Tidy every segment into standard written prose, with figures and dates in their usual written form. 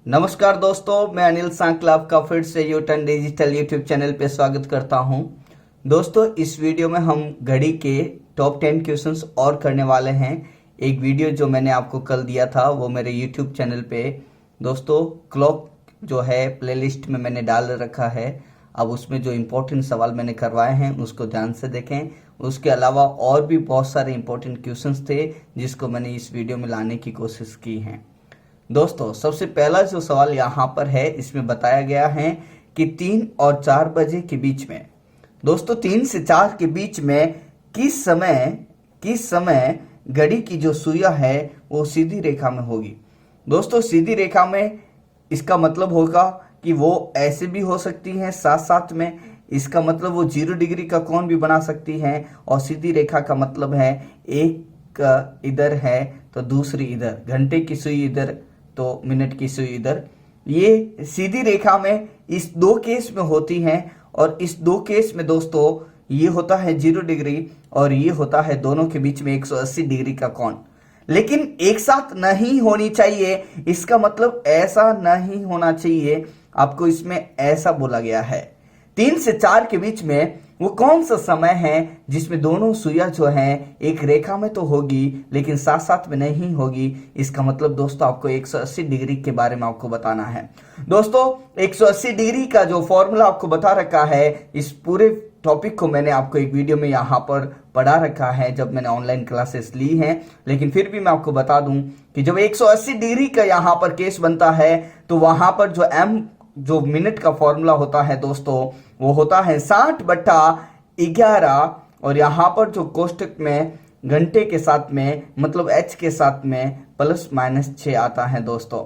नमस्कार दोस्तों, मैं अनिल सांकला आपका फिर से यूटर्न डिजिटल यूट्यूब चैनल पे स्वागत करता हूं। दोस्तों, इस वीडियो में हम घड़ी के टॉप 10 क्वेश्चंस और करने वाले हैं। एक वीडियो जो मैंने आपको कल दिया था वो मेरे यूट्यूब चैनल पे दोस्तों क्लॉक जो है प्लेलिस्ट में मैंने डाल रखा है। अब उसमें जो इम्पोर्टेंट सवाल मैंने करवाए हैं उसको ध्यान से देखें। उसके अलावा और भी बहुत सारे इम्पोर्टेंट क्वेश्चंस थे जिसको मैंने इस वीडियो में लाने की कोशिश की है। दोस्तों, सबसे पहला जो सवाल यहाँ पर है, इसमें बताया गया है कि 3 और 4 बजे के बीच में, दोस्तों 3 से 4 के बीच में किस समय घड़ी की जो सुइयां है वो सीधी रेखा में होगी। दोस्तों, सीधी रेखा में इसका मतलब होगा कि वो ऐसे भी हो सकती हैं साथ साथ में। इसका मतलब वो 0 डिग्री का कोण भी बना सकती हैं। और सीधी रेखा का मतलब है एक इधर है तो दूसरी इधर, घंटे की सुई इधर तो मिनट की सुई इधर। ये सीधी रेखा में इस दो केस में होती हैं। और इस दो केस में दोस्तों ये होता है 0 डिग्री और ये होता है दोनों के बीच में 180 डिग्री का कोण। लेकिन एक साथ नहीं होनी चाहिए। इसका मतलब ऐसा नहीं होना चाहिए। आपको इसमें ऐसा बोला गया है 3 से 4 के बीच में वो कौन सा समय है जिसमें दोनों सुइयां जो हैं एक रेखा में तो होगी लेकिन साथ साथ में नहीं होगी। इसका मतलब दोस्तों आपको 180 डिग्री के बारे में आपको बताना है। दोस्तों, 180 डिग्री का जो फॉर्मूला आपको बता रखा है, इस पूरे टॉपिक को मैंने आपको एक वीडियो में यहाँ पर पढ़ा रखा है जब मैंने ऑनलाइन क्लासेस ली हैं। लेकिन फिर भी मैं आपको बता दूं कि जब 180 डिग्री का यहाँ पर केस बनता है तो वहां पर जो मिनट का फॉर्मूला होता है दोस्तों वो होता है 60/11। और यहाँ पर जो कोष्टक में घंटे के साथ में मतलब h के साथ में +-6 आता है दोस्तों।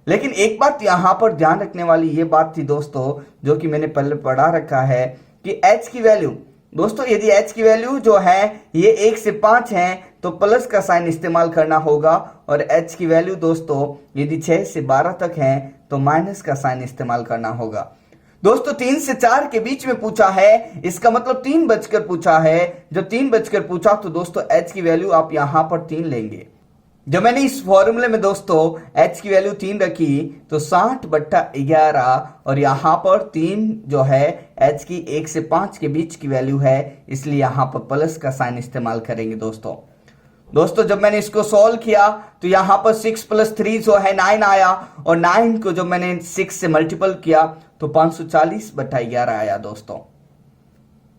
लेकिन एक बात यहाँ पर ध्यान रखने वाली ये बात थी दोस्तों, जो कि मैंने पहले पढ़ा रखा है कि h की वैल्यू, दोस्तों यदि h की वैल्यू जो है ये 1 से 5 है तो प्लस का साइन इस्तेमाल करना होगा। और h की वैल्यू दोस्तों यदि 6 से 12 तक है तो माइनस का साइन इस्तेमाल करना होगा। दोस्तों 3 से 4 के बीच में पूछा है, इसका मतलब 3 बजकर पूछा है। जब 3 बजकर पूछा तो दोस्तों h की वैल्यू आप यहां पर 3 लेंगे। जब मैंने इस फॉर्मूले में दोस्तों h की वैल्यू 3 रखी तो 60/11 और यहां पर 3 जो है h की 1 से 5 के बीच की वैल्यू है, इसलिए यहां पर प्लस का साइन इस्तेमाल करेंगे दोस्तों जब मैंने इसको सॉल्व किया तो यहां पर 6 + 3 जो है 9 आया। और 9 को जब मैंने 6 से मल्टीपल किया तो 540/11 आया दोस्तों।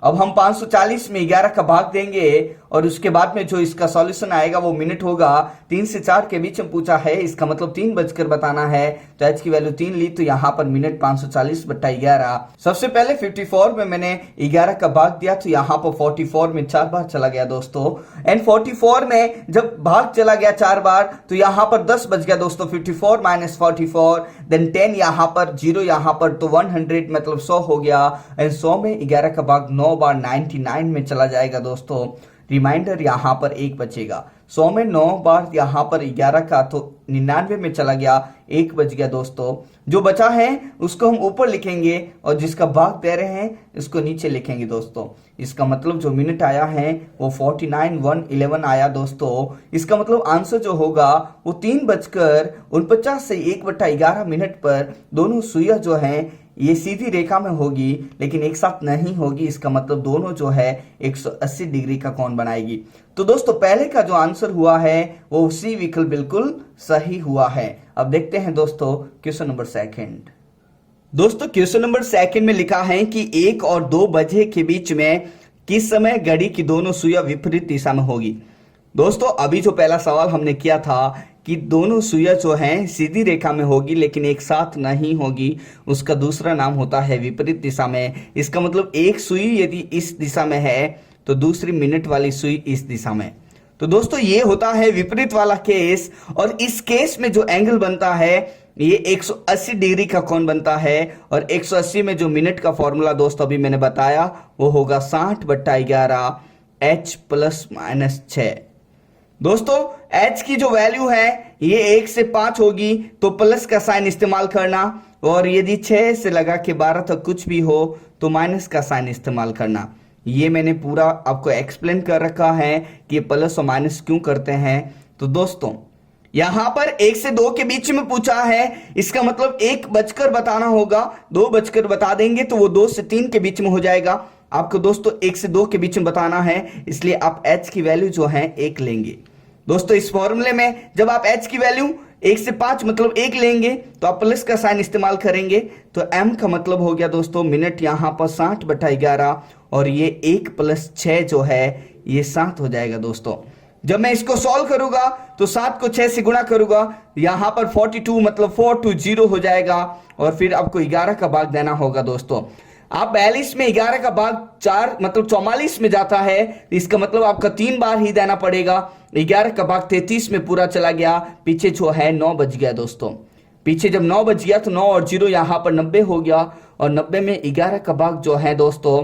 अब हम 540 में 11 का भाग देंगे और उसके बाद में जो इसका सॉल्यूशन आएगा वो मिनट होगा। 3 से 4 के बीच में पूछा है, इसका मतलब 3 बजकर बताना है तो h की वैल्यू 3 ली तो यहाँ पर मिनट 540/11। सबसे पहले 54 में मैंने 11 का भाग दिया तो यहाँ पर 44 में 4 बार चला गया दोस्तों। एंड 44 में जब भाग चला गया 4 बार तो यहाँ पर 10 बज गया दोस्तों। 54 - 44 देन 10 यहाँ पर 0 यहाँ पर तो 100 मतलब 100 हो गया। एंड 100 में 11 का भाग 9 बार 99 में चला जाएगा दोस्तों। रिमाइंडर यहाँ पर 1 बचेगा। 100 में 9 बार यहाँ पर 11 का तो 99 में चला गया, 1 बच गया दोस्तों। जो बचा है उसको हम ऊपर लिखेंगे और जिसका भाग दे रहे हैं उसको नीचे लिखेंगे दोस्तों। इसका मतलब जो मिनट आया है वो 49:111 आया दोस्तों। इसका मतलब आंसर जो होगा वो 3:49 से 1/11 मिनट पर दोनों सुइयां जो हैं ये सीधी रेखा में होगी लेकिन एक साथ नहीं होगी। इसका मतलब दोनों जो है 180 डिग्री का कोण बनाएगी। तो दोस्तों पहले का जो आंसर हुआ है वो सी विकल्प बिल्कुल सही हुआ है। अब देखते हैं दोस्तों क्वेश्चन नंबर 2। दोस्तों क्वेश्चन नंबर 2 में लिखा है कि 1 और 2 बजे के बीच में किस समय घड़ी की दोनों सुइयां विपरीत दिशा में होगी। दोस्तों अभी जो पहला सवाल हमने किया था कि दोनों सुइयां जो हैं सीधी रेखा में होगी लेकिन एक साथ नहीं होगी, उसका दूसरा नाम होता है विपरीत दिशा में। इसका मतलब एक सुई यदि इस दिशा में है तो दूसरी मिनट वाली सुई इस दिशा में। तो दोस्तों ये होता है विपरीत वाला केस। और इस केस में जो एंगल बनता है ये 180 डिग्री का कोण बनता है। और 180 में जो मिनट का फॉर्मूला दोस्तों अभी मैंने बताया वो होगा 60/11 h +-6। दोस्तों h की जो वैल्यू है ये 1 से 5 होगी तो प्लस का साइन इस्तेमाल करना। और यदि 6 से लगा के 12 तक कुछ भी हो तो माइनस का साइन इस्तेमाल करना। ये मैंने पूरा आपको एक्सप्लेन कर रखा है कि प्लस और माइनस क्यों करते हैं। तो दोस्तों यहां पर 1 से 2 के बीच में पूछा है, इसका मतलब 1 बजकर बताना होगा, 2 बजकर बता देंगे तो वो 2 से 3 के बीच में हो जाएगा। आपको दोस्तों 1 से 2 के बीच में बताना है, इसलिए आप h की वैल्यू जो है 1 लेंगे। दोस्तों इस फॉर्मूले में जब आप h की वैल्यू 1 से 5 मतलब 1 लेंगे तो आप प्लस का साइन इस्तेमाल करेंगे, तो m का मतलब हो गया दोस्तों मिनट यहां पर 60/11 और ये 1 + 6 जो है ये 7 हो जाएगा दोस्तों। जब मैं इसको सॉल्व करूंगा तो 7 को 6 से गुणा करूंगा, यहां पर 42 मतलब 420 हो जाएगा और फिर आपको 11 का भाग देना होगा दोस्तों। आप 42 में 11 का भाग 4 मतलब 44 में जाता है, इसका मतलब आपका 3 बार ही देना पड़ेगा। 11 का भाग 33 में पूरा चला गया, पीछे जो है 9 बच गया दोस्तों। पीछे जब 9 बच गया तो 9 और 0 यहां पर 90 हो गया और 90 में 11 का भाग जो है दोस्तों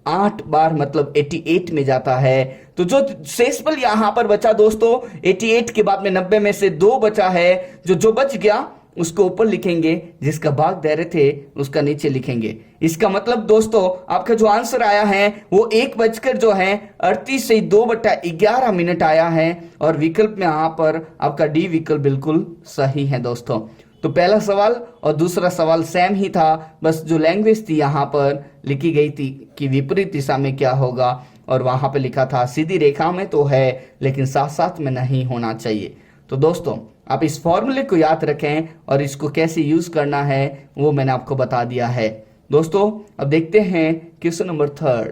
8 बार मतलब 88 में जाता है। तो जो शेषफल यहां पर बचा दोस्तों 88 के बाद में 90 में से 2 बचा है, जो बच गया उसको ऊपर लिखेंगे, जिसका भाग दे रहे थे उसका नीचे लिखेंगे। इसका मतलब दोस्तों आपका जो आंसर आया है वो 1 बजकर जो है 38 से 2/11 मिनट आया है और विकल्प में यहां पर आपका डी विकल्प बिल्कुल सही है दोस्तों। तो पहला सवाल और दूसरा सवाल सेम ही था, बस जो लैंग्वेज थी यहां पर लिखी गई थी कि विपरीत दिशा में क्या होगा और वहां पे लिखा था सीधी रेखा में तो है लेकिन साथ साथ में नहीं होना चाहिए। तो दोस्तों आप इस फॉर्मूले को याद रखें और इसको कैसे यूज करना है वो मैंने आपको बता दिया है। दोस्तों अब देखते हैं क्वेश्चन नंबर 3।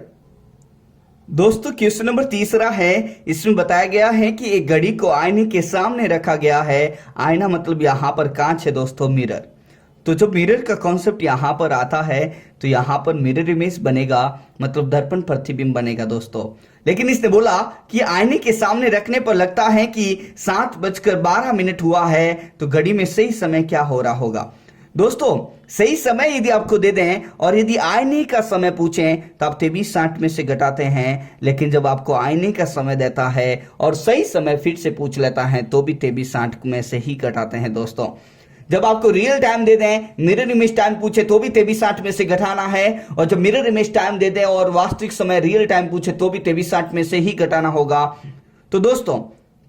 दोस्तों क्वेश्चन नंबर 3 है, इसमें बताया गया है कि एक घड़ी को आईने के सामने रखा गया है। आईना मतलब यहां पर कांच है दोस्तों, मिरर। तो जब मिरर का कॉन्सेप्ट यहां पर आता है तो यहां पर मिरर इमेज बनेगा मतलब दर्पण प्रतिबिंब बनेगा दोस्तों। लेकिन इसने बोला कि आईने के सामने रखने पर लगता है कि 7:12 हुआ है, तो घड़ी में सही समय क्या हो रहा होगा। दोस्तों सही समय यदि आपको दे दें और यदि आईने का समय पूछें तो आप 23:60 में से घटाते हैं, लेकिन जब आपको आईने का समय देता है और सही समय फिर से पूछ लेता है तो भी 23:60 में से ही घटाते हैं दोस्तों। जब आपको रियल टाइम दे दें, मिरर इमेज टाइम पूछे तो भी 23:60 में से घटाना है, और जब मिरर इमेज टाइम दे दें और वास्तविक समय रियल टाइम पूछे तो भी 23:60 में से ही घटाना होगा। तो दोस्तों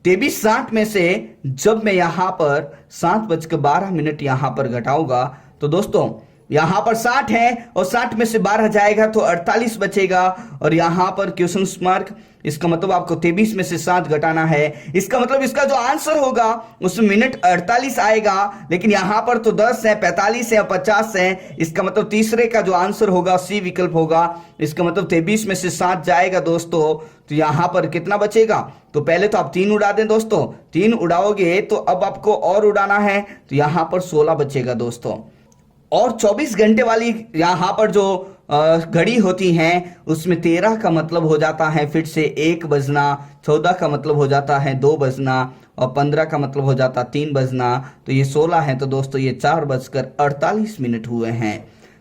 23:60 में से जब मैं यहां पर 7:12 यहां पर घटाऊंगा तो दोस्तों यहां पर 60 है और 60 में से 12 जाएगा तो 48 बचेगा और यहां पर क्वेश्चन मार्क, इसका मतलब आपको 23 में से 7 घटाना है। इसका मतलब इसका जो आंसर होगा उसमें मिनट 48 आएगा, लेकिन यहां पर तो 10 है, 45 है और 50 है। इसका मतलब तीसरे का जो आंसर होगा सी विकल्प होगा। इसका मतलब 23 में से 7 जाएगा दोस्तों, तो यहां पर कितना बचेगा। तो पहले तो आप 3 उड़ा दें दोस्तों, 3 उड़ाओगे तो अब आपको और उड़ाना है, तो यहां पर 16 बचेगा दोस्तों। और 24 घंटे वाली यहां पर जो घड़ी होती हैं उसमें 13 का मतलब हो जाता है फिर से 1 बजना, 14 का मतलब हो जाता है 2 बजना और 15 का मतलब हो जाता 3 बजना, तो ये 16 है। तो दोस्तों ये 4:48 हुए हैं।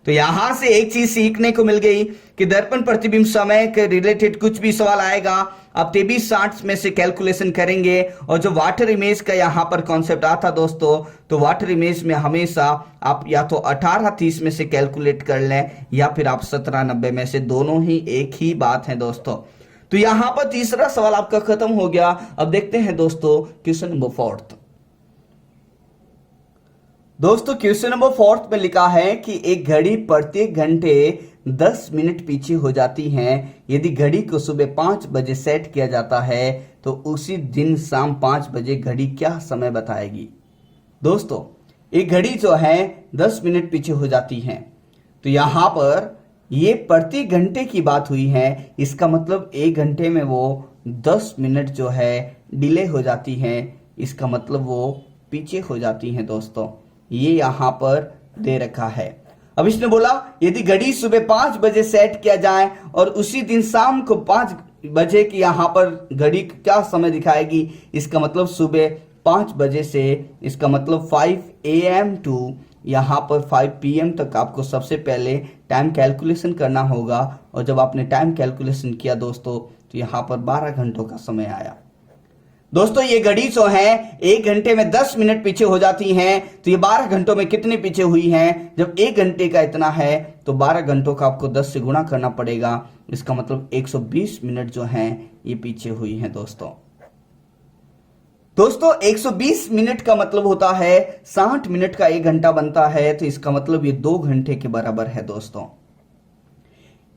तो यहां से एक चीज सीखने को मिल गई कि दर्पण प्रतिबिंब समय के रिलेटेड कुछ भी सवाल आएगा आप 23:60 में से कैलकुलेशन करेंगे। और जो वाटर इमेज का यहां पर कॉन्सेप्ट आता दोस्तों, तो वाटर इमेज में हमेशा आप या तो 18:30 में से कैलकुलेट कर लें या फिर आप 17:90 में से, दोनों ही एक ही बात है दोस्तों। तो यहां पर तीसरा सवाल आपका खत्म हो गया। अब देखते हैं दोस्तों क्वेश्चन नंबर 4। दोस्तों क्वेश्चन नंबर 4 में लिखा है कि एक घड़ी प्रत्येक घंटे 10 मिनट पीछे हो जाती है। यदि घड़ी को सुबह 5 बजे सेट किया जाता है तो उसी दिन शाम 5 बजे घड़ी क्या समय बताएगी। दोस्तों एक घड़ी जो है 10 मिनट पीछे हो जाती है, तो यहां पर ये प्रति घंटे की बात हुई है। इसका मतलब 1 घंटे में वो 10 मिनट जो है डिले हो जाती है, इसका मतलब वो पीछे हो जाती हैं दोस्तों। ये यहां पर दे रखा है। अब इसने बोला यदि घड़ी सुबह 5 बजे सेट किया जाए और उसी दिन शाम को 5 बजे की यहां पर घड़ी क्या समय दिखाएगी। इसका मतलब सुबह 5 बजे से, इसका मतलब 5 AM टू यहां पर 5 PM तक आपको सबसे पहले टाइम कैलकुलेशन करना होगा। और जब आपने टाइम कैलकुलेशन किया दोस्तों तो यहां पर 12 घंटों का समय आया। दोस्तों ये घड़ी जो है 1 घंटे में 10 मिनट पीछे हो जाती हैं, तो ये 12 घंटों में कितने पीछे हुई हैं। जब 1 घंटे का इतना है तो 12 घंटों का आपको 10 से गुणा करना पड़ेगा। इसका मतलब 120 मिनट जो हैं ये पीछे हुई हैं दोस्तों। दोस्तों 120 मिनट का मतलब होता है 60 मिनट का 1 घंटा बनता है, तो इसका मतलब ये 2 घंटे के बराबर है दोस्तों।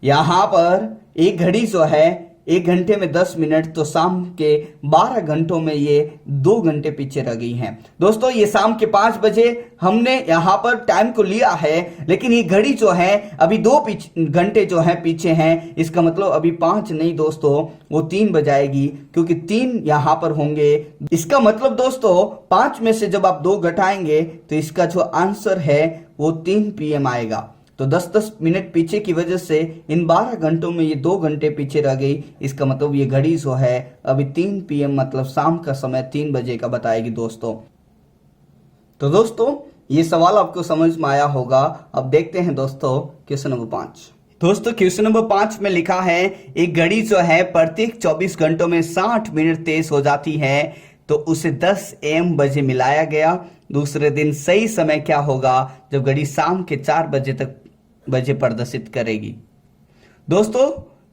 यहां पर एक घड़ी जो है 1 घंटे में 10 मिनट, तो शाम के 12 घंटों में ये 2 घंटे पीछे रह गई हैं। दोस्तों ये शाम के 5 बजे हमने यहां पर टाइम को लिया है, लेकिन ये घड़ी जो है अभी 2 घंटे जो है पीछे हैं। इसका मतलब अभी 5 नहीं दोस्तों, वो 3 बजाएगी, क्योंकि 3 यहां पर होंगे। इसका मतलब दोस्तों 5 में से जब आप 2 घटाएंगे तो इसका जो आंसर है वो 3 PM आएगा। तो 10-10 मिनट पीछे की वजह से इन 12 घंटों में ये 2 घंटे पीछे रह गई। इसका मतलब ये घड़ी जो है अभी 3 PM मतलब शाम का समय 3 बजे का बताएगी दोस्तों। तो दोस्तों ये सवाल आपको समझ में आया होगा। अब देखते हैं दोस्तों क्वेश्चन नंबर 5। दोस्तों क्वेश्चन नंबर 5 में लिखा है एक घड़ी जो है प्रत्येक 24 घंटों में 60 मिनट तेज हो जाती है, तो उसे 10 AM बजे मिलाया गया। दूसरे दिन सही समय क्या होगा जब घड़ी शाम के 4 बजे प्रदर्शित करेगी। दोस्तों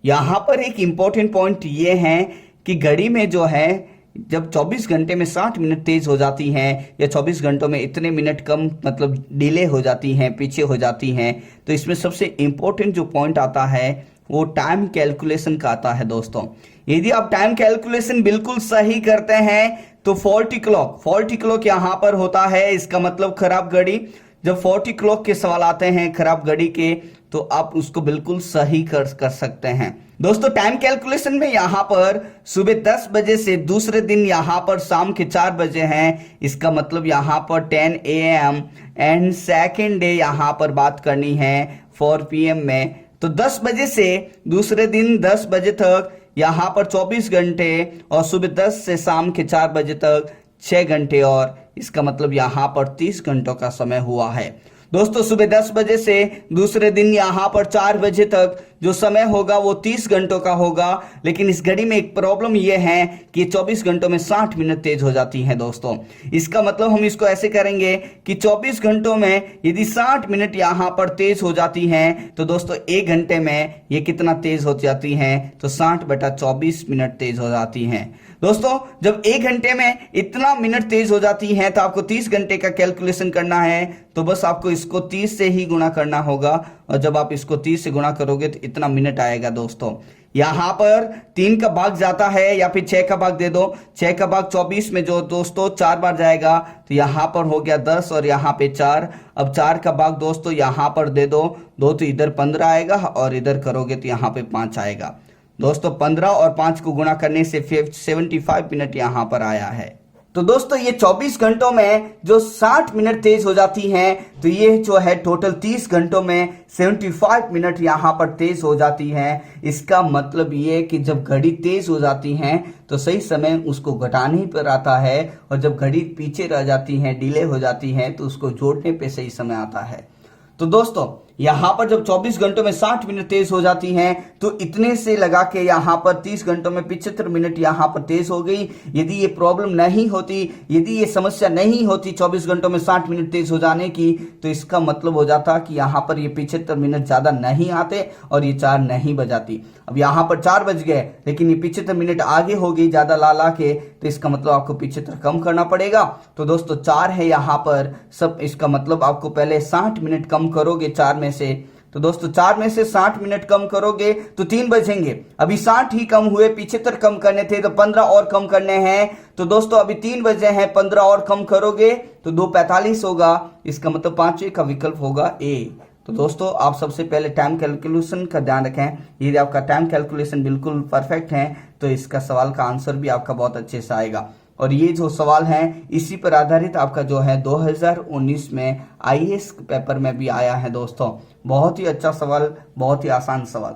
यहां पर एक इंपॉर्टेंट पॉइंट ये है कि घड़ी में जो है जब 24 घंटे में 60 मिनट तेज हो जाती हैं, या 24 घंटों में इतने मिनट कम मतलब डिले हो जाती हैं, पीछे हो जाती हैं, तो इसमें सबसे इंपॉर्टेंट जो पॉइंट आता है वो टाइम कैलकुलेशन का आता है दोस्तों। यदि आप टाइम कैलकुलेशन बिल्कुल सही करते हैं तो फॉल्टी क्लॉक यहां पर होता है। इसका मतलब खराब घड़ी। जब 40 क्लॉक के सवाल आते हैं खराब घड़ी के, तो आप उसको बिल्कुल सही कर सकते हैं। दोस्तों टाइम कैलकुलेशन में यहां पर सुबह 10 बजे से दूसरे दिन यहां पर शाम के 4 बजे हैं। इसका मतलब यहां पर 10 AM एंड सेकेंड डे यहां पर बात करनी है 4 PM में। तो 10 बजे से दूसरे दिन 10 बजे तक यहां पर 24 घंटे, और सुबह 10 से शाम के 4 बजे तक 6 घंटे, और इसका मतलब यहां पर 30 घंटों का समय हुआ है। दोस्तों सुबह 10 बजे से दूसरे दिन यहां पर 4 बजे तक जो समय होगा वो 30 घंटों का होगा। लेकिन इस घड़ी में एक प्रॉब्लम यह है कि 24 घंटों में 60 मिनट तेज हो जाती है दोस्तों। इसका मतलब हम इसको ऐसे करेंगे कि 24 घंटों में यदि 60 मिनट यहां पर तेज हो जाती हैं, तो दोस्तों 1 घंटे में ये कितना तेज हो जाती हैं, तो 60/24 मिनट तेज हो जाती हैं। दोस्तों जब 1 घंटे में इतना मिनट तेज हो जाती हैं, तो आपको 30 घंटे का कैलकुलेशन करना है। तो बस आपको इसको 30 से ही गुणा करना होगा, और जब आप इसको 30 से गुणा करोगे तो इतना मिनट आएगा दोस्तों। यहां पर 3 का भाग जाता है, या फिर 6 का भाग दे दो। 6 का भाग 24 में जो दोस्तों 4 बार जाएगा, तो यहां पर हो गया 10 और यहां पे 4। अब 4 का भाग दोस्तों यहां पर दे दो 2, तो इधर 15 आएगा, और इधर करोगे तो यहां पे 5 आएगा। दोस्तों 15 और 5 को गुणा करने से 75 मिनट यहां पर आया है। तो दोस्तों ये 24 घंटों में जो 60 मिनट तेज हो जाती हैं, तो ये जो है टोटल 30 घंटों में 75 मिनट यहां पर तेज हो जाती हैं। इसका मतलब ये कि जब घड़ी तेज हो जाती हैं तो सही समय उसको घटाने पर आता है, और जब घड़ी पीछे रह जाती हैं, डिले हो जाती हैं, तो उसको जोड़ने पे सही समय आता है। तो दोस्तों यहां पर जब 24 घंटों में 60 मिनट तेज हो जाती हैं, तो इतने से लगा के यहां पर 30 घंटों में 75 मिनट यहां पर तेज हो गई। यदि ये प्रॉब्लम नहीं होती, यदि ये समस्या नहीं होती 24 घंटों में 60 मिनट तेज हो जाने की, तो इसका मतलब हो जाता कि यहां पर ये 75 मिनट ज्यादा नहीं आते और ये 4 नहीं बजाती। अब यहां पर 4 बज गए, लेकिन ये 75 मिनट आगे हो गई ज्यादा ला के, तो इसका मतलब आपको 75 कम करना पड़ेगा। तो दोस्तों 4 है यहां पर सब, इसका मतलब आपको पहले 60 मिनट कम करोगे 4 में से। तो दोस्तों 4 में से 60 मिनट कम करोगे तो 3 बचेंगे। अभी 60 ही कम हुए, 75 कम करने थे, तो 15 और कम करने हैं। तो दोस्तों अभी 3 बजे हैं, 15 और कम करोगे तो 2:45 होगा। इसका मतलब 5वें का विकल्प होगा ए। तो दोस्तों आप सबसे पहले टाइम कैलकुलेशन का ध्यान रखें। यदि आपका टाइम कैलकुलेशन बिल्कुल परफेक्ट है, तो इसका सवाल का आंसर भी आपका बहुत अच्छे से आएगा। और ये जो सवाल है इसी पर आधारित आपका जो है 2019 में IAS पेपर में भी आया है दोस्तों। बहुत ही अच्छा सवाल, बहुत ही आसान सवाल।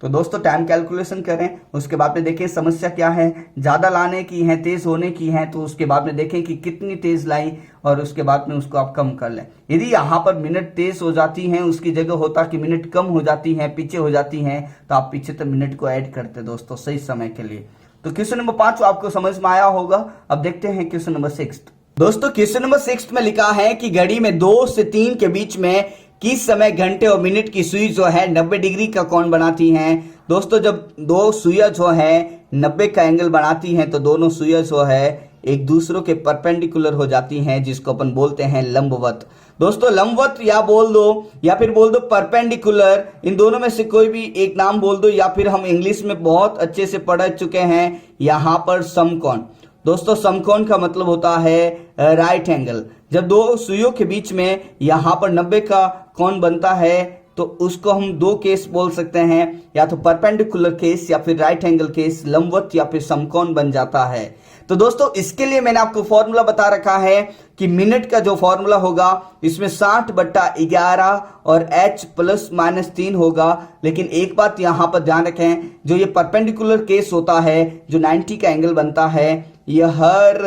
तो दोस्तों टाइम कैलकुलेशन करें, उसके बाद में देखें समस्या क्या है। ज़्यादा लाने की है, तेज होने की है, तो उसके बाद में देखें कि कितनी तेज लाई, और उसके बाद में उसको आप कम कर लें। यदि यहाँ पर मिनट तेज हो जाती हैं, उसकी जगह होता कि मिनट कम हो जाती हैं, पीछे हो जाती हैं, तो आप 75 मिनट को ऐड करते दोस्तों सही समय के लिए। तो क्वेश्चन नंबर 5 आपको समझ में आया होगा। अब देखते हैं क्वेश्चन नंबर 6। दोस्तों क्वेश्चन नंबर 6 में लिखा है कि घड़ी में 2 से 3 के बीच में किस समय घंटे और मिनट की सुई जो है 90 डिग्री का कोण बनाती हैं। दोस्तों जब 2 सुइयां जो है 90 का एंगल बनाती हैं, तो दोनों सुइयां जो है एक दूसरों के परपेंडिकुलर हो जाती हैं, जिसको अपन बोलते हैं लंबवत। दोस्तों लंबवत या बोल दो या फिर बोल दो परपेंडिकुलर, इन दोनों में से कोई भी एक नाम बोल दो, या फिर हम इंग्लिश में बहुत अच्छे से पढ़ चुके हैं यहां पर समकोण। दोस्तों समकोण का मतलब होता है राइट एंगल। जब दो सुइयों के बीच में यहां पर 90 का कोण बनता है तो उसको हम दो केस बोल सकते हैं, या तो परपेंडिकुलर केस या फिर राइट एंगल केस, लंबवत या फिर समकोण बन जाता है। तो दोस्तों इसके लिए मैंने आपको फॉर्मूला बता रखा है कि मिनट का जो फॉर्मूला होगा इसमें 60/11 और h ±3 होगा। लेकिन एक बात यहां पर ध्यान रखें, जो ये परपेंडिकुलर केस होता है, जो 90 का एंगल बनता है, यह हर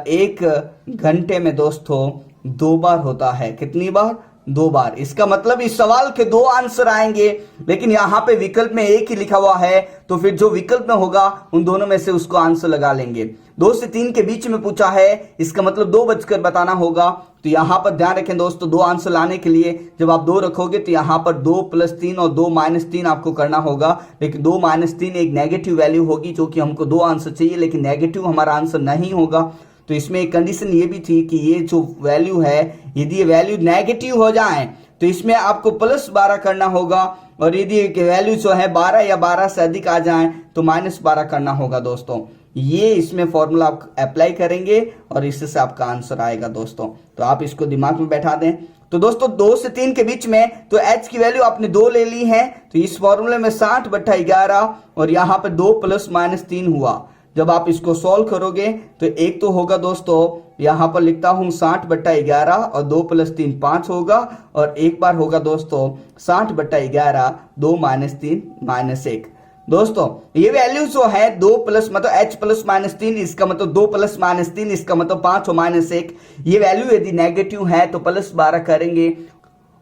1 घंटे में दोस्तों 2 बार होता है। कितनी बार? 2 बार। इसका मतलब इस सवाल के 2 आंसर आएंगे, लेकिन यहां पे विकल्प में एक ही लिखा हुआ है, तो फिर जो विकल्प में होगा उन दोनों में से उसको आंसर लगा लेंगे। 2 से 3 के बीच में पूछा है, इसका मतलब 2 बजकर बताना होगा। तो यहां पर ध्यान रखें दोस्तों, 2 आंसर लाने के लिए जब आप 2 रखोगे तो यहां पर 2 + 3 और 2 - 3 आपको करना होगा। लेकिन 2 - 3 एक नेगेटिव वैल्यू होगी, जो कि हमको 2 आंसर चाहिए, लेकिन नेगेटिव हमारा आंसर नहीं होगा। तो इसमें एक कंडीशन ये भी थी कि ये जो वैल्यू है, यदि ये वैल्यू नेगेटिव हो जाए तो इसमें आपको +12 करना होगा, और यदि वैल्यू जो है 12 या 12 से अधिक आ जाए तो -12 करना होगा। दोस्तों ये इसमें फॉर्मूला आप अप्लाई करेंगे और इससे आपका आंसर आएगा दोस्तों। तो आप इसको दिमाग में बैठा दें। तो दोस्तों 2 से 3 के बीच में तो h की वैल्यू आपने 2 ले ली है, तो इस फॉर्मूले में 60/11 और यहाँ पे 2 + -3 हुआ। जब आप इसको सॉल्व करोगे तो एक तो होगा दोस्तों, यहां पर लिखता हूं 60/11 और 2 + 3 5 होगा, और एक बार होगा दोस्तों 60/11 2 - 3 - 1। दोस्तों ये वैल्यू जो है 2 प्लस मतलब h +-3, इसका मतलब 2 + -3, इसका मतलब 5 और -1। ये वैल्यू यदि नेगेटिव है तो +12 करेंगे,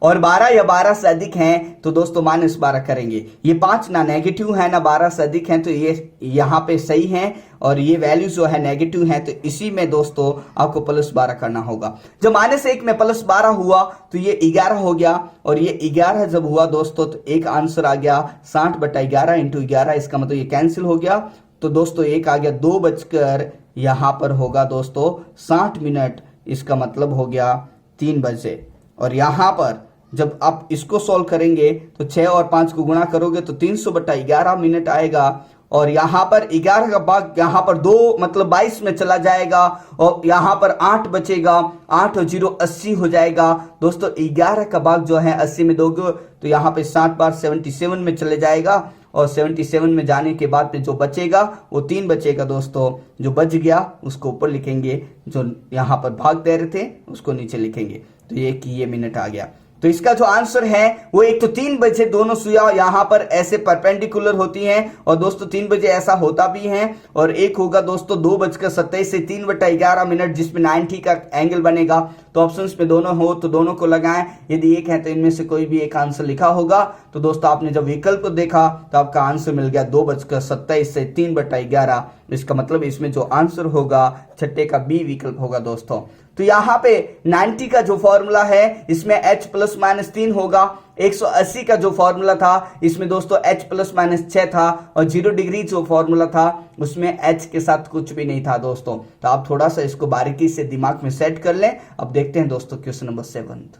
और 12 या 12 से अधिक हैं तो दोस्तों -12 करेंगे। ये 5 ना नेगेटिव है ना 12 से अधिक हैं, तो ये यहाँ पे सही है, और ये वैल्यू जो है नेगेटिव है, तो इसी में दोस्तों आपको +12 करना होगा। जब -1 में +12 हुआ तो ये 11 हो गया, और ये 11 जब हुआ दोस्तों तो एक आंसर आ गया 60/11 × 11, इसका मतलब ये कैंसिल हो गया। तो दोस्तों एक आ गया 2 बजकर यहाँ पर होगा दोस्तों 60 मिनट, इसका मतलब हो गया 3 बजे। और यहाँ पर जब आप इसको सॉल्व करेंगे तो 6 और 5 को गुणा करोगे तो 300/11 मिनट आएगा, और यहाँ पर 11 का भाग यहाँ पर 2 मतलब 22 में चला जाएगा, और यहाँ पर 8 बचेगा, 8 और 0 80 हो जाएगा। दोस्तों 11 का भाग जो है 80 में दोगे तो यहाँ पे 7 बार 77 में चले जाएगा, और 77 में जाने के बाद जो बचेगा वो 3 बचेगा। दोस्तों जो बच गया उसको ऊपर लिखेंगे, जो यहाँ पर भाग दे रहे थे उसको नीचे लिखेंगे, तो ये मिनट आ गया। तो इसका जो आंसर है वो एक तो 3 बजे दोनों सुइयां यहां पर ऐसे परपेंडिकुलर होती हैं, और दोस्तों 3 बजे ऐसा होता भी है, और एक होगा दोस्तों 2:27 से 3/11 मिनट, जिसमें 90 का एंगल बनेगा। तो ऑप्शंस में दोनों हो तो दोनों को लगाएं, यदि एक है तो इनमें से कोई भी एक आंसर लिखा होगा। तो दोस्तों आपने जब विकल्प को देखा तो आपका आंसर मिल गया 2:27 से 3/11, इसका मतलब इसमें जो आंसर होगा छठे का बी विकल्प होगा दोस्तों। तो यहाँ पे 90 का जो फॉर्मूला है इसमें h +-3 होगा, 180 का जो फॉर्मूला था इसमें दोस्तों h +-6 था, और 0 डिग्री जो फॉर्मूला था उसमें h के साथ कुछ भी नहीं था दोस्तों। तो आप थोड़ा सा इसको बारीकी से दिमाग में सेट कर लें। अब देखते हैं दोस्तों क्वेश्चन नंबर 7।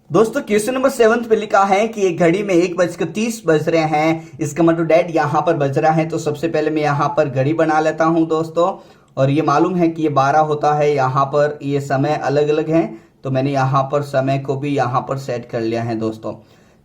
दोस्तों क्वेश्चन नंबर 7 पे लिखा है कि एक घड़ी में 1:30 बज रहे हैं, इसका मतलब डैड यहाँ पर बज रहा है। तो सबसे पहले मैं यहाँ पर घड़ी बना लेता हूँ दोस्तों, और ये मालूम है कि ये 12 होता है, यहाँ पर ये समय अलग अलग है, तो मैंने यहाँ पर समय को भी यहाँ पर सेट कर लिया है दोस्तों।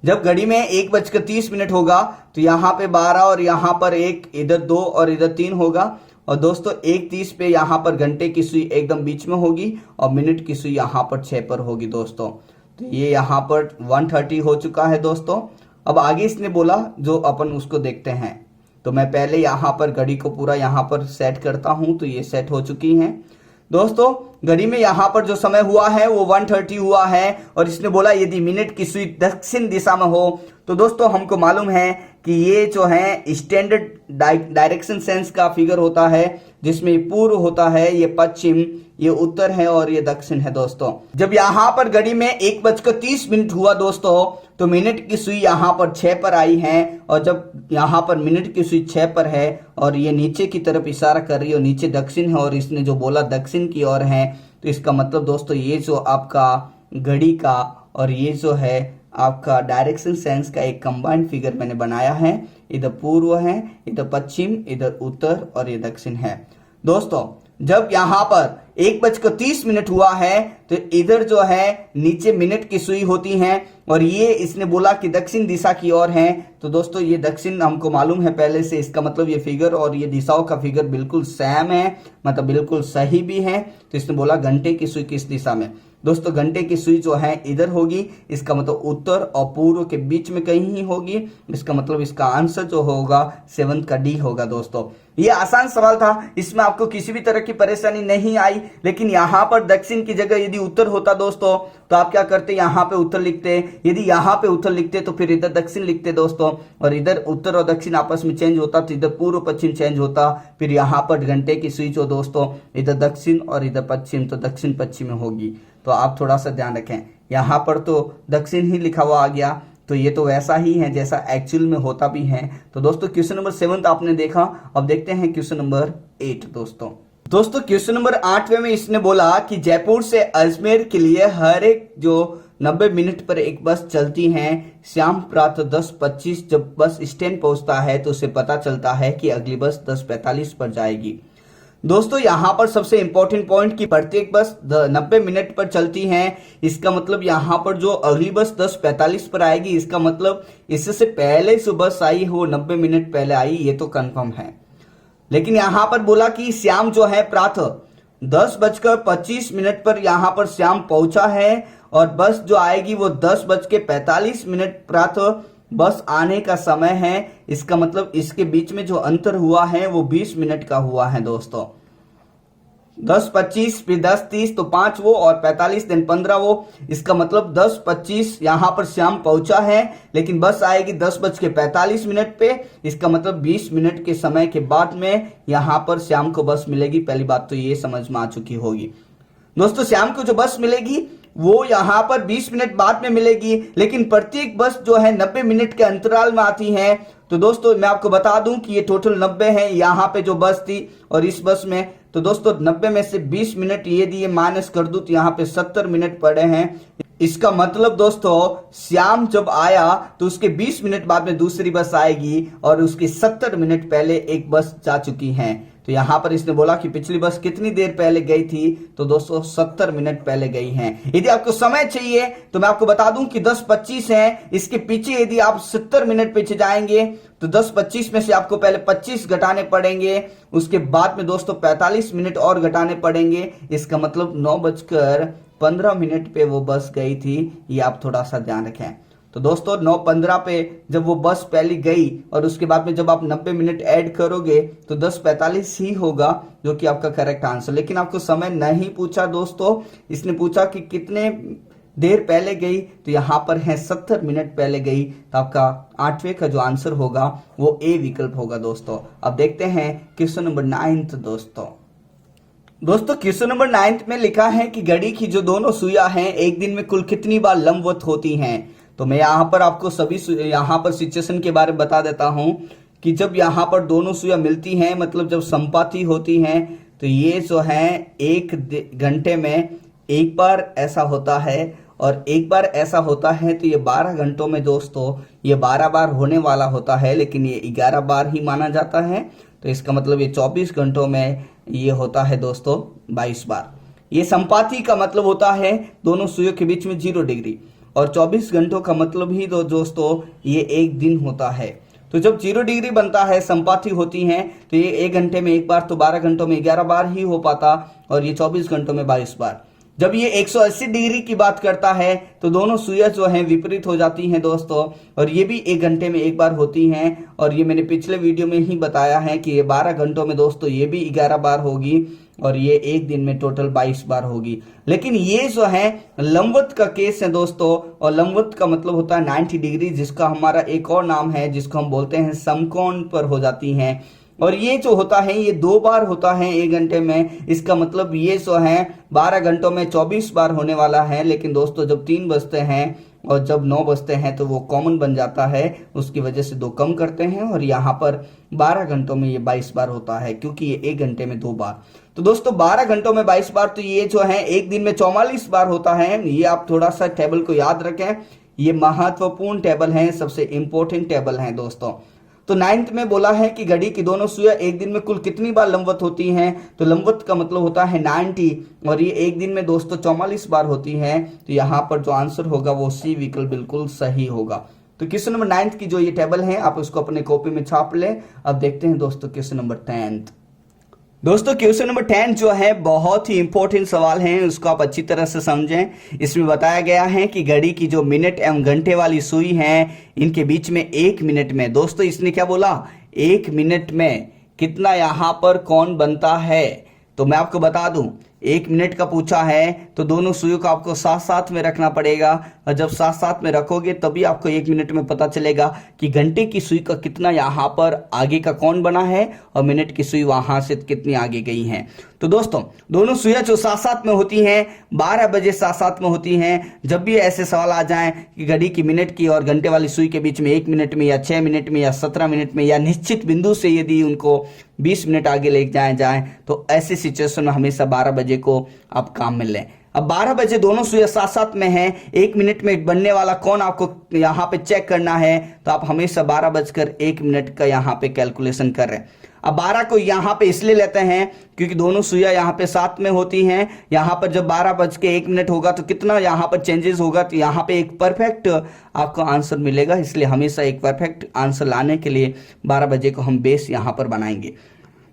जब घड़ी में 1:30 होगा तो यहाँ पे 12 और यहाँ पर 1, इधर 2 और इधर 3 होगा, और दोस्तों 1:30 पे यहाँ पर घंटे की सुई एकदम बीच में होगी, और मिनट की सुई यहाँ पर 6 पर होगी दोस्तों। तो ये यहाँ पर 1:30 हो चुका है दोस्तों। अब आगे इसने बोला जो अपन उसको देखते हैं, तो मैं पहले यहाँ पर घड़ी को पूरा यहाँ पर सेट करता हूँ। तो ये सेट हो चुकी हैं दोस्तों। घड़ी में यहाँ पर जो समय हुआ है वो 1:30 हुआ है, और इसने बोला यदि मिनट की सुई दक्षिण दिशा में हो, तो दोस्तों हमको मालूम है कि ये जो है स्टैंडर्ड डायरेक्शन सेंस का फिगर होता है, जिसमें पूर्व होता है, ये पश्चिम, ये उत्तर है और ये दक्षिण है दोस्तों। जब यहाँ पर घड़ी में 1:30 हुआ दोस्तों, तो मिनट की सुई यहाँ पर 6 पर आई है, और जब यहाँ पर मिनट की सुई 6 पर है और ये नीचे की तरफ इशारा कर रही है और नीचे दक्षिण है और इसने जो बोला दक्षिण की ओर है, तो इसका मतलब दोस्तों ये जो आपका घड़ी का और ये जो है आपका डायरेक्शन सेंस का एक कंबाइंड फिगर मैंने बनाया है। इधर पूर्व है, इधर पश्चिम, इधर उत्तर और ये दक्षिण है दोस्तों। जब यहाँ पर 1:30 हुआ है तो इधर जो है नीचे मिनट की सुई होती है और ये इसने बोला कि दक्षिण दिशा की ओर है, तो दोस्तों ये दक्षिण हमको मालूम है पहले से। इसका मतलब ये फिगर और ये दिशाओं का फिगर बिल्कुल सेम है, मतलब बिल्कुल सही भी है। तो इसने बोला घंटे की सुई किस दिशा में, दोस्तों घंटे की सुई जो है इधर होगी, इसका मतलब उत्तर और पूर्व के बीच में कहीं ही होगी। इसका मतलब इसका आंसर जो होगा 7 का डी होगा दोस्तों। ये आसान सवाल था, इसमें आपको किसी भी तरह की परेशानी नहीं आई। लेकिन यहाँ पर दक्षिण की जगह यदि उत्तर होता दोस्तों, तो आप क्या करते, यहाँ पे उत्तर लिखते। यदि यहाँ पे उत्तर लिखते तो फिर इधर दक्षिण लिखते दोस्तों, और इधर उत्तर और दक्षिण आपस में चेंज होता तो इधर पूर्व पश्चिम चेंज होता। फिर यहाँ पर घंटे की सुई जो दोस्तों इधर दक्षिण और इधर पश्चिम, तो दक्षिण पश्चिम में होगी। तो आप थोड़ा सा ध्यान रखें, यहाँ पर तो दक्षिण ही लिखा हुआ आ गया, तो ये तो वैसा ही है जैसा एक्चुअल में होता भी है। तो दोस्तों क्वेश्चन नंबर 7 आपने देखा। अब देखते हैं क्वेश्चन नंबर 8 दोस्तों क्वेश्चन नंबर 8 में इसने बोला कि जयपुर से अजमेर के लिए हर एक जो 90 मिनट पर एक बस चलती है, शाम प्रातः 10:25 जब बस स्टैंड पहुंचता है तो उसे पता चलता है कि अगली बस 10:45 पर जाएगी। दोस्तों यहाँ पर सबसे इंपॉर्टेंट पॉइंट कि प्रत्येक बस 90 मिनट पर चलती है। इसका मतलब यहाँ पर जो अगली बस 10:45 पर आएगी, इसका मतलब इससे पहले जो बस आई वो 90 मिनट पहले आई, ये तो कंफर्म है। लेकिन यहाँ पर बोला कि श्याम जो है प्रातः 10:25 पर यहाँ पर श्याम पहुंचा है और बस जो आएगी वो 10:45 प्रातः बस आने का समय है। इसका मतलब इसके बीच में जो अंतर हुआ है वो 20 मिनट का हुआ है दोस्तों। 10:25 फिर 10:30 तो 5 वो और 45 दिन 15 वो। इसका मतलब 10:25 यहाँ पर शाम पहुंचा है, लेकिन बस आएगी 10:45 पे। इसका मतलब 20 मिनट के समय के बाद में यहाँ पर शाम को बस मिलेगी। पहली बात तो ये समझ में आ चुकी होगी दोस्तों। शाम को जो बस मिलेगी वो यहाँ पर 20 मिनट बाद में मिलेगी, लेकिन प्रत्येक बस जो है 90 मिनट के अंतराल में आती है। तो दोस्तों मैं आपको बता दूं कि ये टोटल 90 है यहाँ पे जो बस थी और इस बस में। तो दोस्तों 90 में से 20 मिनट ये दिए माइनस कर दूं तो यहाँ पे 70 मिनट पड़े हैं। इसका मतलब दोस्तों श्याम जब आया तो उसके 20 मिनट बाद में दूसरी बस आएगी और उसके 70 मिनट पहले एक बस जा चुकी है। तो यहाँ पर इसने बोला कि पिछली बस कितनी देर पहले गई थी, तो दोस्तों 70 मिनट पहले गई हैं। यदि आपको समय चाहिए तो मैं आपको बता दूं कि 10:25 है, इसके पीछे यदि आप 70 मिनट पीछे जाएंगे तो 10:25 में से आपको पहले 25 घटाने पड़ेंगे, उसके बाद में दोस्तों 45 मिनट और घटाने पड़ेंगे। इसका मतलब 9:15 पे वो बस गई थी, ये आप थोड़ा सा ध्यान रखें। तो दोस्तों 9:15 पे जब वो बस पहली गई और उसके बाद में जब आप 90 मिनट ऐड करोगे तो 10:45 ही होगा, जो कि आपका करेक्ट आंसर। लेकिन आपको समय नहीं पूछा दोस्तों, इसने पूछा कि कितने देर पहले गई, तो यहाँ पर है 70 मिनट पहले गई। तो आपका 8वें का जो आंसर होगा वो ए विकल्प होगा दोस्तों। अब देखते हैं क्वेश्चन नंबर 9 दोस्तों क्वेश्चन नंबर 9 में लिखा है कि घड़ी की जो दोनों सुइयां हैं एक दिन में कुल कितनी बार लंबवत होती हैं। तो मैं यहाँ पर आपको सभी यहाँ पर सिचुएशन के बारे में बता देता हूँ कि जब यहाँ पर दोनों सुइयां मिलती हैं, मतलब जब संपाती होती हैं, तो ये जो है 1 घंटे में एक बार ऐसा होता है और एक बार ऐसा होता है। तो ये 12 घंटों में दोस्तों ये 12 बार होने वाला होता है, लेकिन ये 11 बार ही माना जाता है। तो इसका मतलब ये 24 घंटों में ये होता है दोस्तों 22 बार। ये संपाती का मतलब होता है दोनों सुइयों के बीच में 0 डिग्री, और 24 घंटों का मतलब ही दोस्तों ये एक दिन होता है। तो जब 0 डिग्री बनता है, संपाती होती हैं, तो ये 1 घंटे में एक बार, तो 12 घंटों में 11 बार ही हो पाता, और ये 24 घंटों में 22 बार। जब ये 180 डिग्री की बात करता है तो दोनों सुइयां जो हैं विपरीत हो जाती हैं दोस्तों, और ये भी 1 घंटे में एक बार होती हैं। और ये मैंने पिछले वीडियो में ही बताया है कि ये 12 घंटों में दोस्तों ये भी 11 बार होगी, और ये एक दिन में टोटल 22 बार होगी। लेकिन ये जो है लंबवत का केस है दोस्तों, और लंबवत का मतलब होता है 90 डिग्री, जिसका हमारा एक और नाम है जिसको हम बोलते हैं समकोण पर हो जाती हैं। और ये जो होता है ये 2 बार होता है 1 घंटे में। इसका मतलब ये जो है 12 घंटों में 24 बार होने वाला है। लेकिन दोस्तों जब 3 बजते हैं और जब 9 बजते हैं तो वो कॉमन बन जाता है, उसकी वजह से 2 कम करते हैं और यहाँ पर 12 घंटों में ये 22 बार होता है, क्योंकि ये 1 घंटे में 2 बार। तो दोस्तों 12 घंटों में 22 बार, तो ये जो है एक दिन में 44 बार होता है। ये आप थोड़ा सा टेबल को याद रखें, ये महत्वपूर्ण टेबल है, सबसे इंपॉर्टेंट टेबल है दोस्तों। तो 9th में बोला है कि घड़ी की दोनों सुइयां एक दिन में कुल कितनी बार लंबवत होती हैं, तो लंबवत का मतलब होता है 90 और ये एक दिन में दोस्तों 44 बार होती हैं। तो यहाँ पर जो आंसर होगा वो सी विकल्प बिल्कुल सही होगा। तो क्वेश्चन नंबर 9th की जो ये टेबल है आप उसको अपने कॉपी में छाप लें। अब देखते हैं दोस्तों क्वेश्चन नंबर 10th। दोस्तों क्वेश्चन नंबर 10 जो है बहुत ही इंपॉर्टेंट सवाल है, उसको आप अच्छी तरह से समझें। इसमें बताया गया है कि घड़ी की जो मिनट एवं घंटे वाली सुई है इनके बीच में 1 मिनट में, दोस्तों इसने क्या बोला, 1 मिनट में कितना यहां पर कोण बनता है। तो मैं आपको बता दूं 1 मिनट का पूछा है तो दोनों सुइयों को आपको साथ साथ में रखना पड़ेगा, और जब साथ साथ में रखोगे तभी आपको 1 मिनट में पता चलेगा कि घंटे की सुई का कितना यहाँ पर आगे का कोण बना है और मिनट की सुई वहां से कितनी आगे गई है। तो दोस्तों दोनों सुइयां जो साथ साथ में होती हैं 12 बजे साथ साथ में होती हैं। जब भी ऐसे सवाल आ जाएं कि घड़ी की मिनट की और घंटे वाली सुई के बीच में 1 मिनट में या 6 मिनट में या 17 मिनट में या निश्चित बिंदु से यदि उनको 20 मिनट आगे ले जाए तो ऐसे सिचुएशन में हमेशा 12 बजे को आप काम में लें। अब 12 बजे दोनों सुइयां साथ साथ में हैं, 1 मिनट में बनने वाला कोण आपको यहाँ पे चेक करना है, तो आप हमेशा 12:01 का यहाँ पे कैलकुलेशन कर रहे हैं। अब 12 को यहाँ पे इसलिए लेते हैं क्योंकि दोनों सुइयां यहाँ पे साथ में होती हैं। यहाँ पर जब 12:01 होगा तो कितना यहाँ पर चेंजेस होगा, तो यहाँ पे एक परफेक्ट आपको आंसर मिलेगा। इसलिए हमेशा एक परफेक्ट आंसर लाने के लिए 12 बजे को हम बेस यहाँ पर बनाएंगे।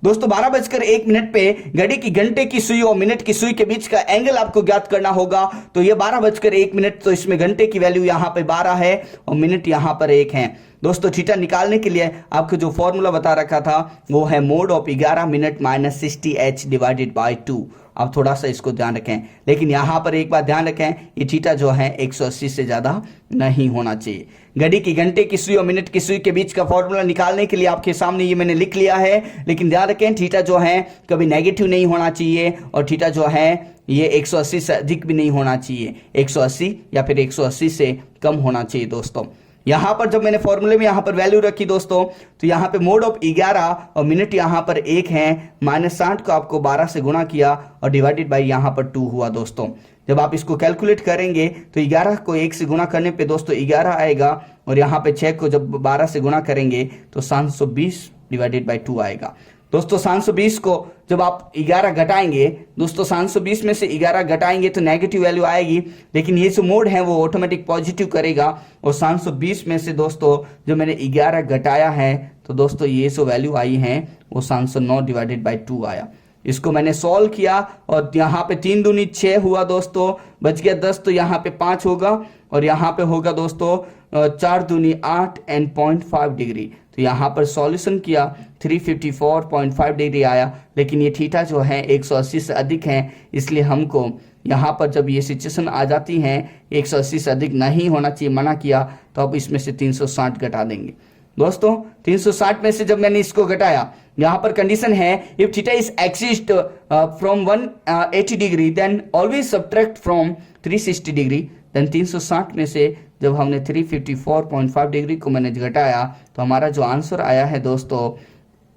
दोस्तों 12:01 पे घड़ी की घंटे की सुई और मिनट की सुई के बीच का एंगल आपको ज्ञात करना होगा। तो ये 12:01, तो इसमें घंटे की वैल्यू यहाँ पे 12 है और मिनट यहाँ पर 1 है। दोस्तों थीटा निकालने के लिए आपको जो फॉर्मूला बता रखा था वो है mode of 11 minute minus 60h divided by 2। आप थोड़ा सा इसको ध्यान रखें, लेकिन यहाँ पर एक बात ध्यान रखें, ये थीटा जो है 180 से ज़्यादा नहीं होना चाहिए। घड़ी की घंटे की सुई और मिनट की सुई के बीच का फॉर्मूला निकालने के लिए आपके सामने ये मैंने लिख लिया है, लेकिन ध्यान रखें थीटा जो है कभी नेगेटिव नहीं होना चाहिए और थीटा जो है ये 180 से अधिक भी नहीं होना चाहिए, 180 या फिर 180 से कम होना चाहिए। दोस्तों यहाँ पर जब मैंने फॉर्मूले में यहाँ पर वैल्यू रखी दोस्तों, तो यहाँ पे मोड ऑफ 11 और मिनट यहाँ पर 1 है, -60 को आपको 12 से गुणा किया और डिवाइडेड बाई यहाँ पर 2 हुआ। दोस्तों जब आप इसको कैलकुलेट करेंगे तो 11 को 1 से गुणा करने पे दोस्तों 11 आएगा और यहाँ पे 6 को जब 12 से गुणा करेंगे तो 720 डिवाइडेड बाई 2 आएगा। दोस्तों 720 को जब आप 11 घटाएंगे, दोस्तों 720 में से 11 घटाएंगे तो नेगेटिव वैल्यू आएगी, लेकिन ये जो मोड है वो ऑटोमेटिक पॉजिटिव करेगा। और 720 में से दोस्तों जो मैंने 11 घटाया है तो दोस्तों ये जो वैल्यू आई है वो 709 डिवाइडेड बाई 2 आया। इसको मैंने सॉल्व किया और यहाँ पे 3 दूनी 6 हुआ दोस्तों, बच गया 10, तो यहाँ पे 5 होगा और यहाँ पे होगा दोस्तों 4 दूनी 8 एंड 0.5 डिग्री। तो यहाँ पर सॉल्यूशन किया 354.5 डिग्री आया, लेकिन ये थीटा जो है 180 से अधिक है, इसलिए हमको यहाँ पर जब ये सिचुएशन आ जाती है 180 से अधिक नहीं होना चाहिए, मना किया, तो अब इसमें से 360 घटा देंगे। दोस्तों 360 में से जब मैंने इसको घटाया, यहाँ पर कंडीशन है if theta is exist from 180 degree then always subtract from 360 degree. Then 360 में से जब हमने 354.5 डिग्री को मैंने घटाया तो हमारा जो आंसर आया है दोस्तों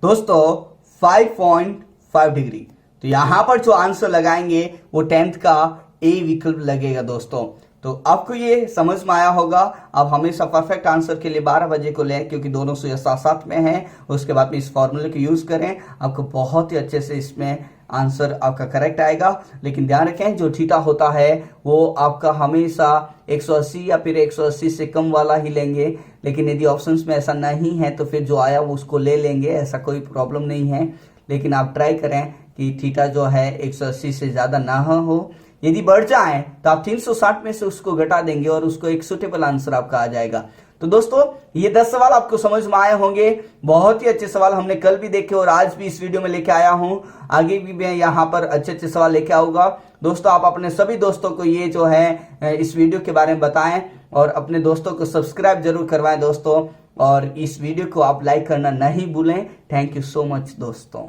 5.5 डिग्री। तो यहाँ पर जो आंसर लगाएंगे वो 10th का ए विकल्प लगेगा। दोस्तों तो आपको ये समझ में आया होगा। अब हमेशा परफेक्ट आंसर के लिए 12 बजे को लें, क्योंकि दोनों सुइयां साथ साथ में हैं। उसके बाद में इस फॉर्मूले को यूज करें, आपको बहुत ही अच्छे से इसमें आंसर आपका करेक्ट आएगा। लेकिन ध्यान रखें जो थीटा होता है वो आपका हमेशा 180 या फिर 180 से कम वाला ही लेंगे, लेकिन यदि ऑप्शंस में ऐसा नहीं है तो फिर जो आया वो उसको ले लेंगे, ऐसा कोई प्रॉब्लम नहीं है। लेकिन आप ट्राई करें कि थीटा जो है 180 से ज़्यादा ना हो। यदि बढ़ जाए तो आप 360 में से उसको घटा देंगे और उसको एक सुटेबल आंसर आपका आ जाएगा। तो दोस्तों ये 10 सवाल आपको समझ में आए होंगे। बहुत ही अच्छे सवाल हमने कल भी देखे और आज भी इस वीडियो में लेके आया हूं। आगे भी मैं यहाँ पर अच्छे अच्छे सवाल लेके आऊंगा। दोस्तों आप अपने सभी दोस्तों को ये जो है इस वीडियो के बारे में बताएं और अपने दोस्तों को सब्सक्राइब जरूर करवाएं दोस्तों। और इस वीडियो को आप लाइक करना नहीं भूलें। थैंक यू सो मच दोस्तों।